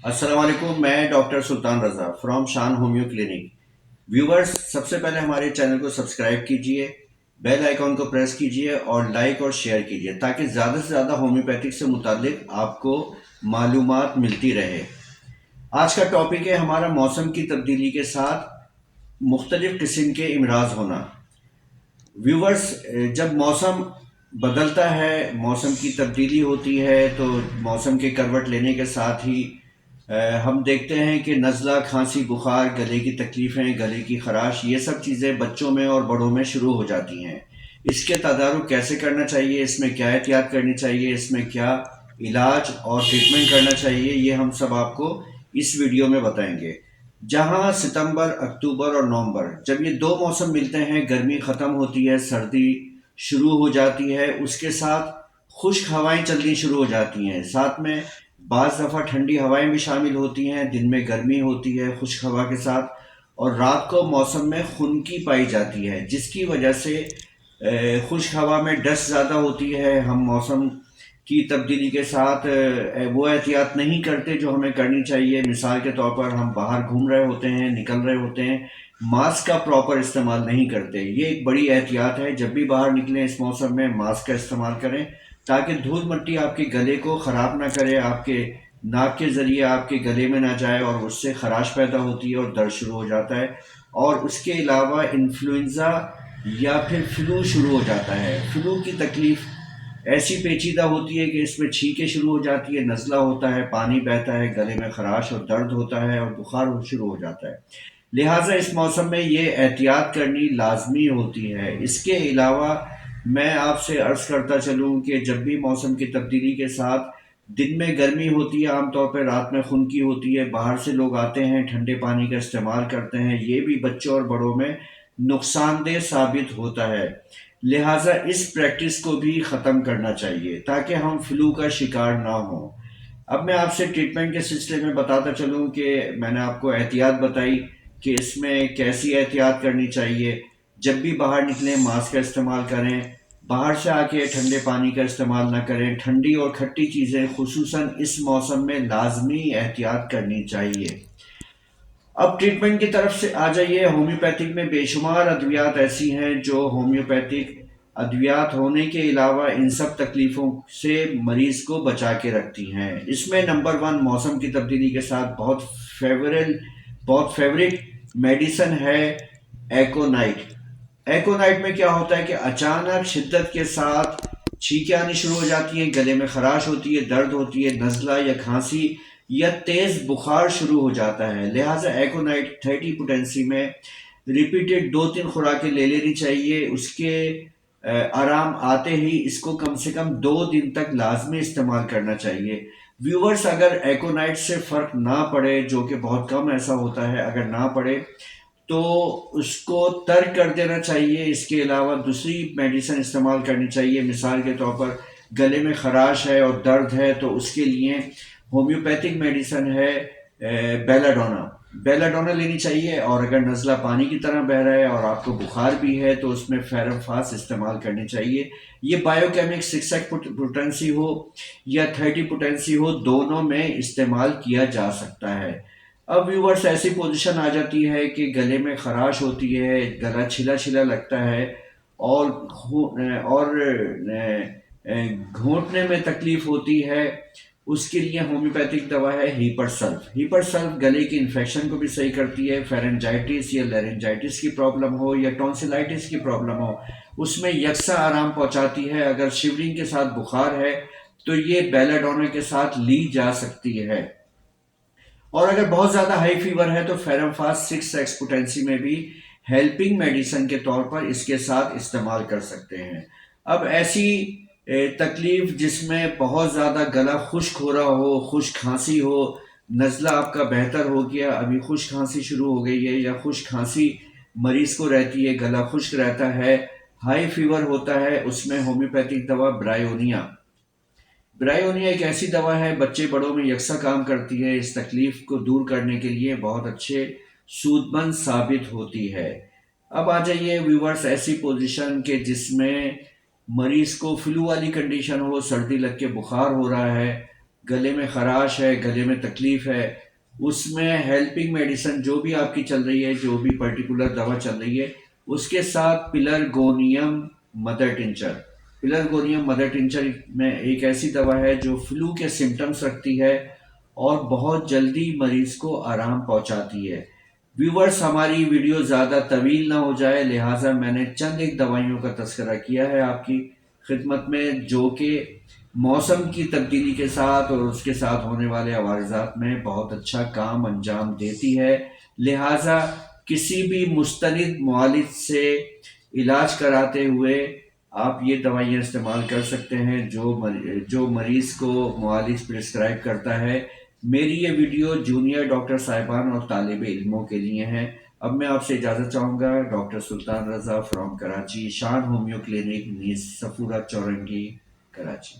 السلام علیکم، میں ڈاکٹر سلطان رضا فرام شان ہومیو کلینک۔ ویورز، سب سے پہلے ہمارے چینل کو سبسکرائب کیجئے، بیل آئیکن کو پریس کیجئے اور لائک اور شیئر کیجئے تاکہ زیادہ سے زیادہ ہومیوپیتھک سے متعلق آپ کو معلومات ملتی رہے۔ آج کا ٹاپک ہے ہمارا موسم کی تبدیلی کے ساتھ مختلف قسم کے امراض ہونا۔ ویورز، جب موسم بدلتا ہے، موسم کی تبدیلی ہوتی ہے تو موسم کے کروٹ لینے کے ساتھ ہی ہم دیکھتے ہیں کہ نزلہ، کھانسی، بخار، گلے کی تکلیفیں، گلے کی خراش، یہ سب چیزیں بچوں میں اور بڑوں میں شروع ہو جاتی ہیں۔ اس کے تدارک کیسے کرنا چاہیے، اس میں کیا احتیاط کرنی چاہیے، اس میں کیا علاج اور ٹریٹمنٹ کرنا چاہیے، یہ ہم سب آپ کو اس ویڈیو میں بتائیں گے۔ جہاں ستمبر، اکتوبر اور نومبر، جب یہ دو موسم ملتے ہیں، گرمی ختم ہوتی ہے، سردی شروع ہو جاتی ہے، اس کے ساتھ خشک ہوائیں چلنی شروع ہو جاتی ہیں، ساتھ میں بعض دفعہ ٹھنڈی ہوائیں بھی شامل ہوتی ہیں، دن میں گرمی ہوتی ہے خشک ہوا کے ساتھ، اور رات کو موسم میں خنکی پائی جاتی ہے جس کی وجہ سے خشک ہوا میں ڈسٹ زیادہ ہوتی ہے۔ ہم موسم کی تبدیلی کے ساتھ وہ احتیاط نہیں کرتے جو ہمیں کرنی چاہیے۔ مثال کے طور پر ہم باہر گھوم رہے ہوتے ہیں، نکل رہے ہوتے ہیں، ماسک کا پراپر استعمال نہیں کرتے۔ یہ ایک بڑی احتیاط ہے، جب بھی باہر نکلیں اس موسم میں ماسک کا استعمال کریں تاکہ دھول مٹی آپ کے گلے کو خراب نہ کرے، آپ کے ناک کے ذریعے آپ کے گلے میں نہ جائے اور اس سے خراش پیدا ہوتی ہے اور درد شروع ہو جاتا ہے۔ اور اس کے علاوہ انفلوئنزا یا پھر فلو شروع ہو جاتا ہے۔ فلو کی تکلیف ایسی پیچیدہ ہوتی ہے کہ اس میں چھینکیں شروع ہو جاتی ہے، نزلہ ہوتا ہے، پانی بہتا ہے، گلے میں خراش اور درد ہوتا ہے اور بخار شروع ہو جاتا ہے۔ لہٰذا اس موسم میں یہ احتیاط کرنی لازمی ہوتی ہے۔ اس کے علاوہ میں آپ سے عرض کرتا چلوں کہ جب بھی موسم کی تبدیلی کے ساتھ دن میں گرمی ہوتی ہے، عام طور پہ رات میں خنکی ہوتی ہے، باہر سے لوگ آتے ہیں، ٹھنڈے پانی کا استعمال کرتے ہیں، یہ بھی بچوں اور بڑوں میں نقصان دہ ثابت ہوتا ہے۔ لہٰذا اس پریکٹس کو بھی ختم کرنا چاہیے تاکہ ہم فلو کا شکار نہ ہوں۔ اب میں آپ سے ٹریٹمنٹ کے سلسلے میں بتاتا چلوں کہ میں نے آپ کو احتیاط بتائی کہ اس میں کیسی احتیاط کرنی چاہیے۔ جب بھی باہر نکلیں ماسک کا استعمال کریں، باہر سے آ کے ٹھنڈے پانی کا استعمال نہ کریں، ٹھنڈی اور کھٹی چیزیں خصوصاً اس موسم میں لازمی احتیاط کرنی چاہیے۔ اب ٹریٹمنٹ کی طرف سے آ جائیے۔ ہومیوپیتھک میں بے شمار ادویات ایسی ہیں جو ہومیوپیتھک ادویات ہونے کے علاوہ ان سب تکلیفوں سے مریض کو بچا کے رکھتی ہیں۔ اس میں نمبر ون موسم کی تبدیلی کے ساتھ بہت فیوریٹ میڈیسن ہے ایکونائٹ۔ ایکونائٹ میں کیا ہوتا ہے کہ اچانک شدت کے ساتھ چھینکیں آنی شروع ہو جاتی ہیں، گلے میں خراش ہوتی ہے، درد ہوتی ہے، نزلہ یا کھانسی یا تیز بخار شروع ہو جاتا ہے۔ لہٰذا ایکونائٹ 30 پوٹینسی میں ریپیٹڈ 2-3 خوراکیں لے لینی چاہیے۔ اس کے آرام آتے ہی اس کو کم سے کم 2 دن تک لازمی استعمال کرنا چاہیے۔ ویورز، اگر ایکونائٹ سے فرق نہ پڑے، جو کہ بہت کم ایسا ہوتا ہے، اگر نہ پڑے تو اس کو ترک کر دینا چاہیے۔ اس کے علاوہ دوسری میڈیسن استعمال کرنی چاہیے۔ مثال کے طور پر گلے میں خراش ہے اور درد ہے تو اس کے لیے ہومیوپیتھک میڈیسن ہے بیلاڈونا لینی چاہیے، اور اگر نزلہ پانی کی طرح بہہ رہا ہے اور آپ کو بخار بھی ہے تو اس میں فیرم فاس استعمال کرنی چاہیے۔ یہ بایو کیمک 6 پوٹینسی ہو یا 30 پوٹینسی ہو، دونوں میں استعمال کیا جا سکتا ہے۔ اب ویورس، ایسی پوزیشن آ جاتی ہے کہ گلے میں خراش ہوتی ہے، گلا چھلا چھلا لگتا ہے اور گھونٹنے میں تکلیف ہوتی ہے۔ اس کے لیے ہومیوپیتھک دوا ہے ہیپر سلف۔ ہیپر سلف گلے کی انفیکشن کو بھی صحیح کرتی ہے۔ فیرنجائٹس یا لیرنجائٹس کی پرابلم ہو یا ٹونسلائٹس کی پرابلم ہو، اس میں یکساں آرام پہنچاتی ہے۔ اگر شیورنگ کے ساتھ بخار ہے تو یہ بیلاڈونا کے ساتھ لی جا سکتی ہے، اور اگر بہت زیادہ ہائی فیور ہے تو فیرم فاس 6 پوٹینسی میں بھی ہیلپنگ میڈیسن کے طور پر اس کے ساتھ استعمال کر سکتے ہیں۔ اب ایسی تکلیف جس میں بہت زیادہ گلا خشک ہو رہا ہو، خشک کھانسی ہو، نزلہ آپ کا بہتر ہو گیا، ابھی خشک کھانسی شروع ہو گئی ہے یا خشک کھانسی مریض کو رہتی ہے، گلا خشک رہتا ہے، ہائی فیور ہوتا ہے، اس میں ہومیوپیتھک دوا برائیونیا ایک ایسی دوا ہے، بچے بڑوں میں یکساں کام کرتی ہے، اس تکلیف کو دور کرنے کے لیے بہت اچھے سود مند ثابت ہوتی ہے۔ اب آ جائیے ویورز، ایسی پوزیشن کہ جس میں مریض کو فلو والی کنڈیشن ہو، سردی لگ کے بخار ہو رہا ہے، گلے میں خراش ہے، گلے میں تکلیف ہے، اس میں ہیلپنگ میڈیسن جو بھی آپ کی چل رہی ہے، جو بھی پرٹیکولر دوا چل رہی ہے، اس کے ساتھ پلرگونیم مدر ٹنچر. پلرگونیم مدر ٹنچر میں ایک ایسی دوا ہے جو فلو کے سمٹمز رکھتی ہے اور بہت جلدی مریض کو آرام پہنچاتی ہے. ویورز، ہماری ویڈیو زیادہ طویل نہ ہو جائے، لہٰذا میں نے چند ایک دوائیوں کا تذکرہ کیا ہے آپ کی خدمت میں، جو کہ موسم کی تبدیلی کے ساتھ اور اس کے ساتھ ہونے والے عوارضات میں بہت اچھا کام انجام دیتی ہے. لہٰذا کسی بھی مستند معالج سے علاج کراتے ہوئے آپ یہ دوائیاں استعمال کر سکتے ہیں جو مریض کو معالج پرسکرائب کرتا ہے. میری یہ ویڈیو جونیئر ڈاکٹر صاحبان اور طالب علموں کے لیے ہیں. اب میں آپ سے اجازت چاہوں گا. Doctor Sultan Raza from Karachi, Shan homeo clinic, نیز صفورہ چورنگی، کراچی.